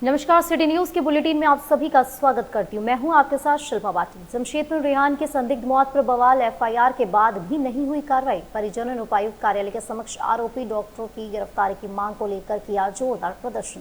नमस्कार, city news के bulletin में आप सभी का स्वागत करती हूं। मैं हूं आपके साथ शिल्पा बाटी। जमशेदपुर रेहान की संदिग्ध मौत पर बवाल, एफआईआर के बाद भी नहीं हुई कार्रवाई। परिजनों ने उपायुक्त कार्यालय के समक्ष आरोपी डॉक्टरों की गिरफ्तारी की मांग को लेकर किया जोरदार प्रदर्शन।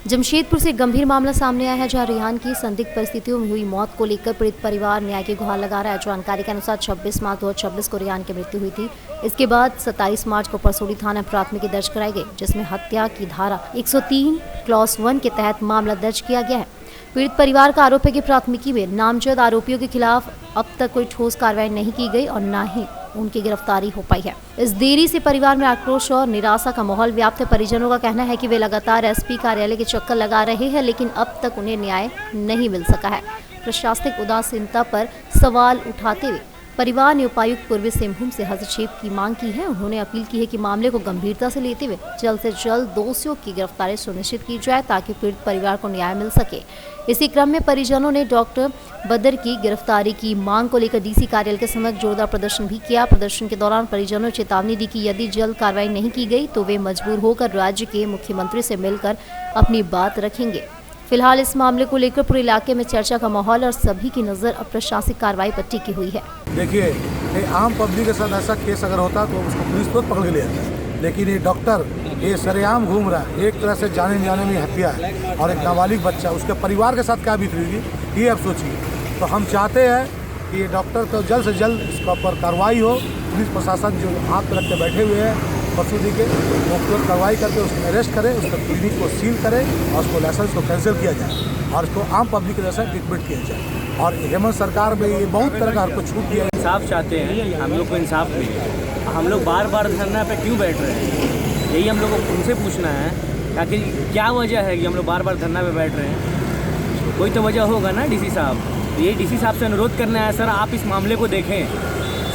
जमशेदपुर से गंभीर मामला सामने आया है, जहां रेहान की संदिग्ध परिस्थितियों में हुई मौत को लेकर पीड़ित परिवार न्याय की गुहार लगा रहा है। जानकारी के अनुसार 26 मार्च 2026 को रेहान की मृत्यु हुई थी। इसके बाद 27 मार्च को परसोड़ी थाना प्राथमिकी दर्ज कराई गई, जिसमें हत्या की धारा 103 क्लॉज 1 के तहत मामला दर्ज किया गया है। पीड़ित परिवार का आरोप है कि प्राथमिकी में नामजद आरोपियों के खिलाफ अब तक कोई ठोस कार्रवाई नहीं की गई और न ही उनकी गिरफ्तारी हो पाई है। इस देरी से परिवार में आक्रोश और निराशा का माहौल व्याप्त है। परिजनों का कहना है कि वे लगातार एसपी कार्यालय के चक्कर लगा रहे हैं, लेकिन अब तक उन्हें न्याय नहीं मिल सका है। प्रशासनिक उदासीनता पर सवाल उठाते हुए परिवार ने उपायुक्त पूर्वी सिंहभूम से हस्तक्षेप की मांग की है। उन्होंने अपील की है कि मामले को गंभीरता से लेते हुए जल्द से जल्द दोषियों की गिरफ्तारी सुनिश्चित की जाए, ताकि पीड़ित परिवार को न्याय मिल सके। इसी क्रम में परिजनों ने डॉक्टर बदर की गिरफ्तारी की मांग को लेकर डीसी कार्यालय के समक्ष जोरदार प्रदर्शन भी किया। प्रदर्शन के दौरान परिजनों ने चेतावनी दी कि यदि जल्द कार्रवाई नहीं की गई तो वे मजबूर होकर राज्य के मुख्यमंत्री से मिलकर अपनी बात रखेंगे। फिलहाल इस मामले को लेकर पूरे इलाके में चर्चा का माहौल और सभी की नजर अब प्रशासनिक कार्रवाई पर टिकी हुई है। देखिए, आम पब्लिक के साथ ऐसा केस अगर होता तो उसको पुलिस तो पकड़ के ले जाता, लेकिन ये डॉक्टर ये सरेआम घूम रहा है। एक तरह से जाने जाने में हत्या है और एक नाबालिग बच्चा, उसके परिवार के साथ क्या बीत रही है ये अब सोचिए। तो हम चाहते हैं कि ये डॉक्टर को जल्द से जल्द इसका ऊपर कार्रवाई हो। पुलिस प्रशासन जो हाथ पे रख के बैठे हुए हैं परसोदी के, वो तुरंत कार्रवाई करके उसको अरेस्ट करें, उसका क्लिनिक को सील करें और उसको लाइसेंस को कैंसिल किया जाए और उसको आम पब्लिक के जैसा ट्रीटमेंट किया जाए। और हेमंत सरकार में ये बहुत तरह का छूट दिया है। इंसाफ चाहते हैं, हम लोग को इंसाफ मिले। हम लोग बार बार धरना पे क्यों बैठ रहे हैं, यही हम लोग को उनसे पूछना है। ताकि क्या वजह है कि हम लोग बार बार धरना पे बैठ रहे हैं, कोई तो वजह होगा ना डीसी साहब। ये डीसी साहब से अनुरोध करना है, सर आप इस मामले को देखें।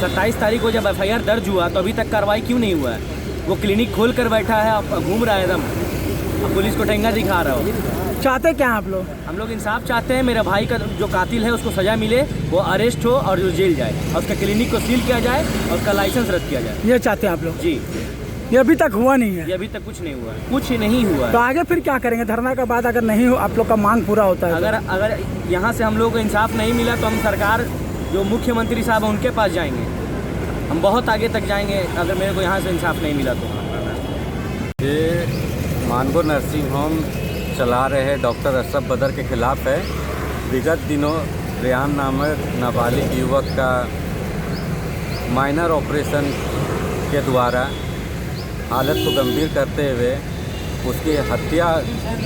27 तारीख को जब एफआईआर दर्ज हुआ तो अभी तक कार्रवाई क्यों नहीं हुआ है? वो क्लिनिक खोल कर बैठा है, अब घूम रहा है एकदम, अब पुलिस को ठेंगा दिखा रहा हो। चाहते क्या आप लोग? हम लोग इंसाफ चाहते हैं। मेरे भाई का जो कातिल है उसको सजा मिले, वो अरेस्ट हो और जो जेल जाए और उसका क्लिनिक को सील किया जाए और उसका लाइसेंस रद्द किया जाए। ये चाहते हैं आप लोग? जी। ये अभी तक हुआ नहीं है? ये अभी तक कुछ नहीं हुआ, कुछ नहीं हुआ। तो आगे फिर क्या करेंगे? धरना के बाद अगर नहीं हो, आप लोग का मांग पूरा होता है अगर यहाँ से हम लोग को इंसाफ नहीं मिला तो हम सरकार जो मुख्यमंत्री साहब हैं उनके पास जाएंगे। हम बहुत आगे तक जाएंगे अगर मेरे को यहाँ से इंसाफ नहीं मिला तो। ये मानगो नर्सिंग होम चला रहे डॉक्टर अशरफ बदर के खिलाफ है। विगत दिनों रेहान नामक नाबालिग युवक का माइनर ऑपरेशन के द्वारा हालत को गंभीर करते हुए उसकी हत्या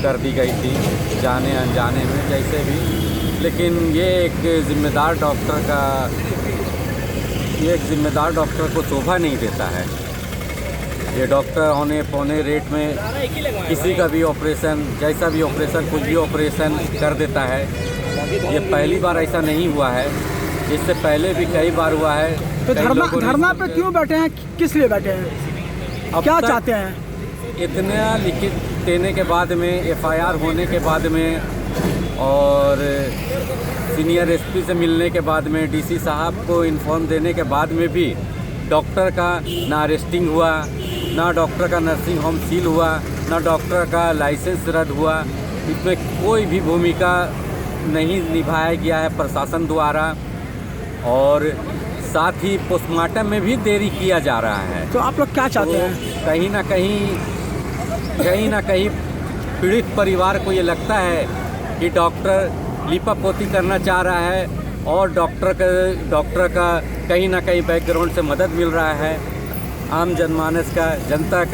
कर दी गई थी, जाने अनजाने में जैसे भी। लेकिन ये एक जिम्मेदार डॉक्टर को शोभा नहीं देता है। ये डॉक्टर औने पौने रेट में किसी का भी ऑपरेशन, जैसा भी ऑपरेशन, कुछ भी ऑपरेशन कर देता है। ये पहली बार ऐसा नहीं हुआ है, इससे पहले भी कई बार हुआ है। तो धरना पे क्यों बैठे हैं, किस लिए बैठे हैं, क्या चाहते हैं? इतना लिखित देने के बाद में, एफआईआर होने के बाद में और सीनियर एसपी से मिलने के बाद में, डीसी साहब को इन्फॉर्म देने के बाद में भी डॉक्टर का ना अरेस्टिंग हुआ, ना डॉक्टर का नर्सिंग होम सील हुआ, ना डॉक्टर का लाइसेंस रद्द हुआ। इसमें कोई भी भूमिका नहीं निभाया गया है प्रशासन द्वारा और साथ ही पोस्टमार्टम में भी देरी किया जा रहा है। तो आप लोग क्या चाहते हैं? कहीं ना कहीं पीड़ित परिवार को ये लगता है कि डॉक्टर लीपापोती करना चाह रहा है और डॉक्टर का कहीं ना कहीं बैकग्राउंड से मदद मिल रहा है। आम जनमानस का, जनता का